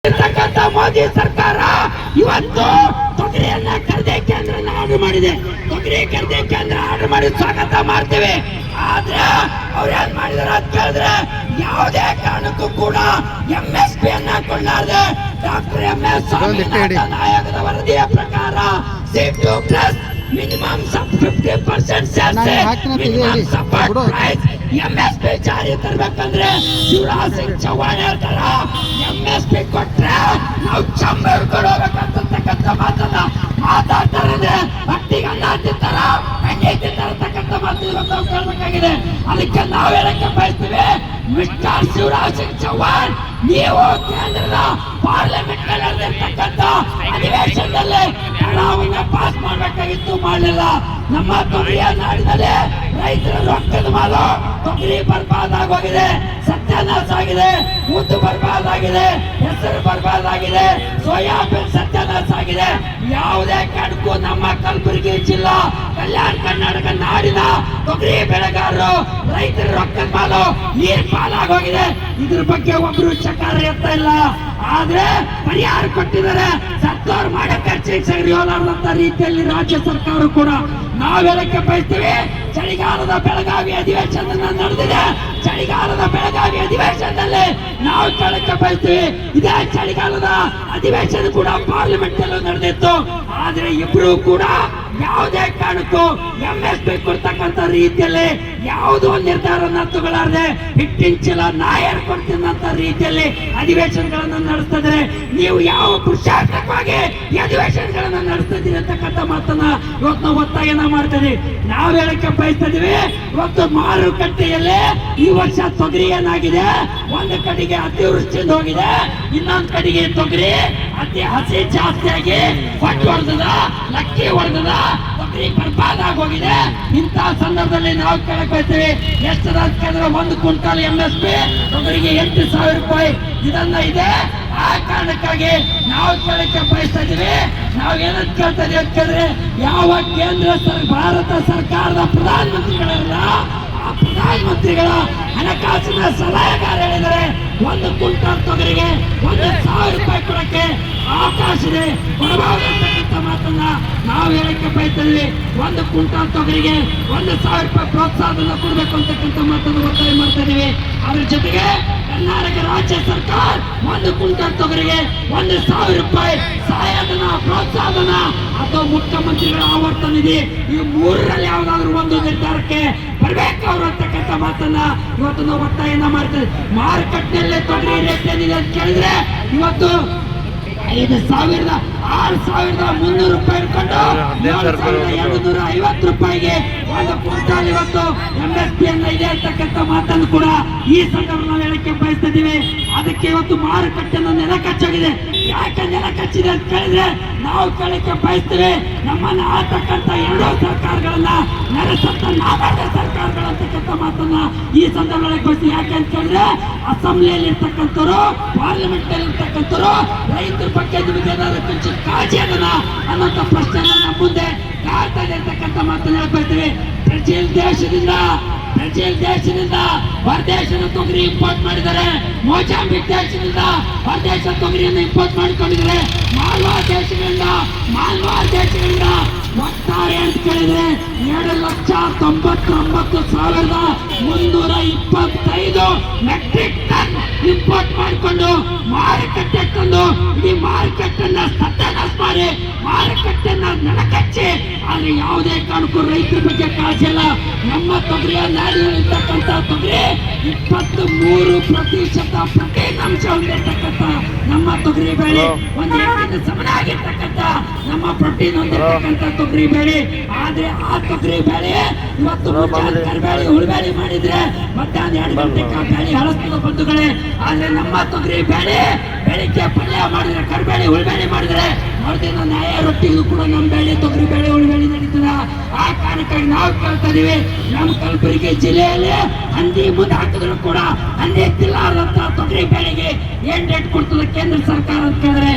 ಇರ್ತಕ್ಕಂಥ ಮೋದಿ ಸರ್ಕಾರ ಇವತ್ತು ತೊಗರಿಯನ್ನ ಖರೀದಿ ಕೇಂದ್ರ ಆರ್ಡರ್ ಮಾಡಿದೆ. ತೊಗರಿ ಖರೀದಿ ಕೇಂದ್ರ ಆರ್ಡರ್ ಮಾಡಿ ಸ್ವಾಗತ ಮಾಡ್ತೇವೆ. ಆದ್ರೆ ಅವ್ರು ಏನ್ ಮಾಡಿದಾರೆ ಅಂತ ಕೇಳಿದ್ರೆ ಯಾವುದೇ ಕಾರಣಕ್ಕೂ ಕೂಡ MSP ಅನ್ನ ಕೊಡಲಾರದೆ ಡಾಕ್ಟರ್ MS ಸ್ವಾಮಿನಾಥನ್ ಆಯೋಗದ ವರದಿಯ ಪ್ರಕಾರ C2 ಪ್ಲಸ್ ಮಿನಿಮಮ್ 50% ಸೇರಿಸಿ ಮಿನಿಮಮ್ ಸಪೋರ್ಟ್ ಪ್ರೈಸ್ MSP ಜಾರಿ ತರಬೇಕಂದ್ರೆ ಶಿವರಾಜ್ ಸಿಂಗ್ ಚೌಹಾಣ್ ಹೇಳ್ತಾರ MSP ಕೊಟ್ರೆ ನಾವು ಚಂಬರ್ ಕೊಡೋಬೇಕಂತಕ್ಕಂಥ ಮಾತನ್ನ ಮಾತಾಡ್ತಾರೆ. ಹಟ್ಟಿಗೆ ಅನ್ನ ತಿಂತಾರ ಹಂಗೆ ತಿಂತಾರತಕ್ಕಂಥ ಮಾತು ಇವತ್ತು ನಾವು ಕೇಳಬೇಕಾಗಿದೆ. ಅದಕ್ಕೆ ನಾವು ಹೇಳಕ್ಕೆ ಬಯಸ್ತೀವಿ, ಮಿಸ್ಟರ್ ಶಿವರಾಜ್ ಸಿಂಗ್ ಚೌಹಾಣ್, ನೀವು ಕೇಂದ್ರದ ಪಾರ್ಲಿಮೆಂಟ್ ನಡೆದಿರ್ತಕ್ಕಂಥ ಅಧಿವೇಶನದಲ್ಲಿ ಹಣವನ್ನ ಪಾಸ್ ಮಾಡಬೇಕಾಗಿತ್ತು, ಮಾಡಲಿಲ್ಲ. ನಮ್ಮ ತೊಗರಿಯ ನಾಡಿನಲ್ಲಿ ರೈತರ ರೊಕ್ಕದ ಮಾಲು ತೊಗರಿ ಬರ್ಬಾದ್ ಆಗೋಗಿದೆ, ಸತ್ಯಾನಾಶ ಆಗಿದೆ, ಉದ್ದು ಬರ್ಬಾದ್ ಆಗಿದೆ, ಹೆಸರು ಬರ್ಬಾದ್ ಆಗಿದೆ, ಸೋಯಾಬೀನ್ ಸತ್ಯಾನಾಶ ಆಗಿದೆ. ಯಾವುದೇ ಕಾರಣಕ್ಕೂ ನಮ್ಮ ಕಲಬುರಗಿ ಜಿಲ್ಲಾ ಕಲ್ಯಾಣ ಕರ್ನಾಟಕ ನಾಡಿನ ತೊಗರಿ ಬೆಳೆಗಾರರು ರೈತರ ರೊಕ್ಕದ ಮಾಲು ನೀರ್ ಪಾಲಾಗೋಗಿದೆ. ಇದ್ರ ಬಗ್ಗೆ ಒಬ್ರು ಚಕಾರ ಎತ್ತ ಇಲ್ಲ. ಆದ್ರೆ ಪರಿಹಾರ ಕೊಟ್ಟಿದ್ದಾರೆ. ಸರ್ಕಾರ ಮಾಡೋ ಖರ್ಚಿಗೆ ಸರಿಯೋಲಾರ್ದಂತ ರೀತಿಯಲ್ಲಿ ರಾಜ್ಯ ಸರ್ಕಾರ ಕೂಡ ನಾವೆಲ್ಲಕ್ಕೆ ಬಯಸ್ತೀವಿ. ಚಳಿಗಾಲದ ಬೆಳಗಾವಿ ಅಧಿವೇಶನ ನಡೆದಿದೆ. ಚಳಿಗಾಲದ ಬೆಳಗಾವಿ ಅಧಿವೇಶನದಲ್ಲಿ ನಾವು ಕೇಳಕ್ಕೆ ಬಯಸ್ತೀವಿ. ಇದೇ ಚಳಿಗಾಲದ ಅಧಿವೇಶನ ಕೂಡ ಪಾರ್ಲಿಮೆಂಟ್ ಅಲ್ಲೂ ನಡೆದಿತ್ತು. ಆದ್ರೆ ಇಬ್ರು ಕೂಡ ಯಾವುದೇ ಕಾರಣಕ್ಕೂ MSP ಕೊಡ್ತಕ್ಕಂಥ ರೀತಿಯಲ್ಲಿ ಯಾವುದೋ ನಿರ್ಧಾರನ ತಗೊಳ್ಳಾರದೆ ಹಿಟ್ಟಿನ ಚೀಲ ನಾಯರ್ ಕೊಡ್ತಿದ್ದಂತ ರೀತಿಯಲ್ಲಿ ಅಧಿವೇಶನಗಳನ್ನು ನಡೆಸ್ತಿದ್ರೆ ನೀವು ಯಾವ ಪುರುಷಾರ್ಥಕವಾಗಿ ಈ ಅಧಿವೇಶನಗಳನ್ನ ನಡೆಸ್ತಿದ್ದೀರಿ ಅಂತಕ್ಕಂಥ ಮಾತನ್ನ ಇವತ್ತು ನಾವು ಒತ್ತಾಯನ ಮಾಡ್ತೀವಿ. ನಾವು ಹೇಳಕ್ಕೆ ಬಯಸ್ತಾ ಇದೀವಿ, ಇವತ್ತು ಮಾರುಕಟ್ಟೆಯಲ್ಲಿ ಈ ವರ್ಷ ತೊಗರಿ ಏನಾಗಿದೆ, ಒಂದು ಕಡೆಗೆ ಅತಿವೃಷ್ಟಿಯಿಂದ ಹೋಗಿದೆ, ಇನ್ನೊಂದು ಕಡೆಗೆ ತೊಗರಿ ಅತಿ ಹಸಿ ಜಾಸ್ತಿಯಾಗಿ ಹೊಟ್ಟು ಹೊಡೆದ, ಲಕ್ಕಿ ಹೊಡೆದ, ತೊಗರಿ ಬರ್ಬಾದ್ ಆಗೋಗಿದೆ. ಇಂತಹ ಸಂದರ್ಭದಲ್ಲಿ ನಾವು ಕೇಳಕ್ ಬಯಸ್ತೀವಿ, ಎಷ್ಟು ಕೇಂದ್ರ 1 ಕ್ವಿಂಟಾಲ್ MSP ತೊಗರಿಗೆ 8,000 ರೂಪಾಯಿ ಇದನ್ನ ಇದೆ. ಆ ಕಾರಣಕ್ಕಾಗಿ ನಾವು ಕೇಳಕ್ಕೆ ಬಯಸ್ತಾ ಇದೀವಿ. ನಾವು ಏನಂತ ಕೇಳ್ತಾ ಇದೀವಿ ಅಂತ ಕೇಳಿದ್ರೆ, ಯಾವ ಕೇಂದ್ರ ಭಾರತ ಸರ್ಕಾರದ ಪ್ರಧಾನಮಂತ್ರಿಗಳಲ್ಲ, ಆ ಪ್ರಧಾನಮಂತ್ರಿಗಳ ಹಣಕಾಸಿನ ಸಲಹೆಗಾರ ಹೇಳಿದರೆ 1 ಕ್ವಿಂಟಾಲ್ ತೊಗರಿಗೆ 1,000 ರೂಪಾಯಿ ಕೊಡಕ್ಕೆ ಅವಕಾಶ ಇದೆ, ಕೊಡಬಹುದಂತಕ್ಕಂಥ ಮಾತನ್ನ ನಾವು ಹೇಳಕ್ಕೆ ಬಯಸ್ತೀವಿ. 1 ಕ್ವಿಂಟಾಲ್ ತೊಗರಿಗೆ 1,000 ರೂಪಾಯಿ ಪ್ರೋತ್ಸಾಹನ ಕೊಡಬೇಕು ಅಂತಕ್ಕಂಥ ಮಾತನ್ನು ಒತ್ತಾಯ ಮಾಡ್ತಾ ಇದೀವಿ. ಅದ್ರ ಜೊತೆಗೆ ಕರ್ನಾಟಕ ರಾಜ್ಯ ಸರ್ಕಾರ 1 ಕ್ವಿಂಟಾಲ್ ತೊಗರಿಗೆ 1,000 ರೂಪಾಯಿ ಸಹಾಯಧನ, ಪ್ರೋತ್ಸಾಹನ ಅಥವಾ ಮುಖ್ಯಮಂತ್ರಿಗಳ ಆವರ್ತ ನಿಧಿ, ಈ ಮೂರರಲ್ಲಿ ಯಾವ್ದಾದ್ರು ಒಂದು ನಿರ್ಧಾರಕ್ಕೆ ಬರ್ಬೇಕು ಅವರು ಅಂತಕ್ಕಂಥ ಮಾತನ್ನ ಇವತ್ತು ನಾವು ಒತ್ತಾಯನ ಮಾಡ್ತೀವಿ. ಮಾರುಕಟ್ಟೆಯಲ್ಲಿ ತೊಗರಿ ರೇಟ್ ಏನಿದೆ ಅಂತ ಕೇಳಿದ್ರೆ ಇವತ್ತು 6,300 ರೂಪಾಯಿ ಇಟ್ಕೊಂಡು 7,250 ರೂಪಾಯಿಗೆ 1 ಕ್ವಿಂಟಾಲ್ ಇವತ್ತು MSP ಅನ್ನ ಇದೆ ಅಂತಕ್ಕಂಥ ಮಾತನ್ನು ಕೂಡ ಈ ಸಂದರ್ಭ ನಾವು ಹೇಳಕ್ಕೆ ಬಯಸ್ತಾ ಇದೀವಿ. ಅದಕ್ಕೆ ಇವತ್ತು ಮಾರುಕಟ್ಟೆನ ನೆಲ ಕಚ್ಚಾಗಿದೆ. ಯಾಕೆ ನೆಲ ಕಚ್ಚಿದೆ ಅಂತ ಕೇಳಿದ್ರೆ ನಾವು ಕೇಳಕ್ಕೆ ಬಯಸ್ತೇವೆ, ನಮ್ಮನ್ನ ಆಳ್ತಕ್ಕಂಥ 2 ಸರ್ಕಾರಗಳನ್ನ ನಡೆಸಂತ ನಾವಾದ ಸರ್ಕಾರಗಳಂತಕ್ಕಂಥ ಮಾತನ್ನ ಈ ಸಂದರ್ಭದಲ್ಲಿ ಬಯಸ್ತೀವಿ. ಯಾಕೆ ಅಂತ ಕೇಳಿದ್ರೆ ಅಸೆಂಬ್ಲಿಯಲ್ಲಿ ಇರ್ತಕ್ಕಂಥವ್ರು, ಪಾರ್ಲಿಮೆಂಟ್ ಅಲ್ಲಿ ಇರ್ತಕ್ಕಂಥವ್ರು ರೈತರ ಬಗ್ಗೆ ನಿಮಗೆ ಏನಾದ್ರು ಕಿಂಚಿತ್ ಕಾಳಜಿ ಅದನ್ನ ಅನ್ನೋಂಥ ಪ್ರಶ್ನೆನ ನಮ್ಮ ಮುಂದೆ ಕಾಡ್ತಾ ಇದೆ ಅಂತಕ್ಕಂಥ ಮಾತನ್ನ ಹೇಳ್ಕೊಳ್ತೀವಿ. ಬ್ರೆಜಿಲ್ ದೇಶದಿಂದ ಹೊರದೇಶದ ತೊಗರಿ ಇಂಪೋರ್ಟ್ ಮಾಡಿದ್ದಾರೆ. ಮೊಜಾಂಬಿಕ್ ದೇಶದಿಂದ ಹೊರದೇಶ ತೊಗರಿಯನ್ನು ಇಂಪೋರ್ಟ್ ಮಾಡಿಕೊಂಡಿದ್ದಾರೆ. ಮಾಲ್ವಾರ್ ದೇಶಗಳಿಂದ ಒಟ್ಟಾರೆ ಅಂತ ಕೇಳಿದ್ರೆ 2,99,325 ಮೆಟ್ರಿಕ್ ಟನ್ ಇಂಪೋರ್ಟ್ ಮಾಡಿಕೊಂಡು ಮಾರುಕಟ್ಟೆ ತಂದು ಈ ಮಾರುಕಟ್ಟೆನ್ನ ಸತ್ಯಾನಾಶ ಮಾಡಿ ಮಾರುಕಟ್ಟೆನ್ನ ನೆಲಕಚ್ಚಿ. ಆದ್ರೆ ಯಾವುದೇ ಕಾರಣಕ್ಕೂ ರೈತರ ಬಗ್ಗೆ ಕಾಳಜಿ ಇಲ್ಲ. ನಮ್ಮ ತೊಗರಿಯ ನಾಡಿನಲ್ಲಿರ್ತಕ್ಕಂಥ ತೊಗರಿ 23% ಪ್ರತಿನಾಂಶ ಹೊಂದಿರ್ತಕ್ಕಂಥ ನಮ್ಮ ತೊಗರಿ ಬೆಳೆ ಒಂದು ಸಮನಾಗಿರ್ತಕ್ಕಂಥ ನಮ್ಮ ಪ್ರೋಟೀನ್ ಹೊಂದಿರ್ತಕ್ಕಂಥ ತೊಗರಿ ಬೆಳೆ. ಆದ್ರೆ ಆ ತೊಗರಿ ಬೆಳೆ ಇವತ್ತು ಕರಿಬೇಳೆ ಹುಳುಬೇಳೆ ಮಾಡಿದ್ರೆ ಮಧ್ಯಾಹ್ನ 2 ಗಂಟೆಗೆ ಬೆಳೆ ಹಳಸ್ತದ ಬಂಧುಗಳೇ. ಆದ್ರೆ ನಮ್ಮ ತೊಗರಿ ಬೆಳೆ ಬೆಳಿಗ್ಗೆ ಪಲ್ಯ ಮಾಡಿದ್ರೆ ಕರಿಬೇಳೆ ಹುಳುಬೇಳೆ ಮಾಡಿದ್ರೆ ಮರುದಿನ ನ್ಯಾಯ ರೊಟ್ಟಿಗೂ ಕೂಡ ನಮ್ಮ ಬೆಳೆ ತೊಗರಿ ಬೆಳೆ ಹುಳುಬೇಳೆ ನಡೀತದ. ಆ ಕಾರಣಕ್ಕಾಗಿ ನಾವು ಕೇಳ್ತಾ ಇದೀವಿ, ನಮ್ಮ ಕಲಬುರಗಿ ಜಿಲ್ಲೆಯಲ್ಲಿ ಹಂದಿ ಮುಂದೆ ಹಾಕಿದ್ರು ಕೂಡ ಹಂದಿ ತಿಲ್ಲಾರದಂತ ತೊಗರಿ ಬೆಳೆಗೆ ಏನ್ ರೇಟ್ ಕೊಡ್ತದೆ ಕೇಂದ್ರ ಸರ್ಕಾರ ಅಂತ ಕೇಳಿದ್ರೆ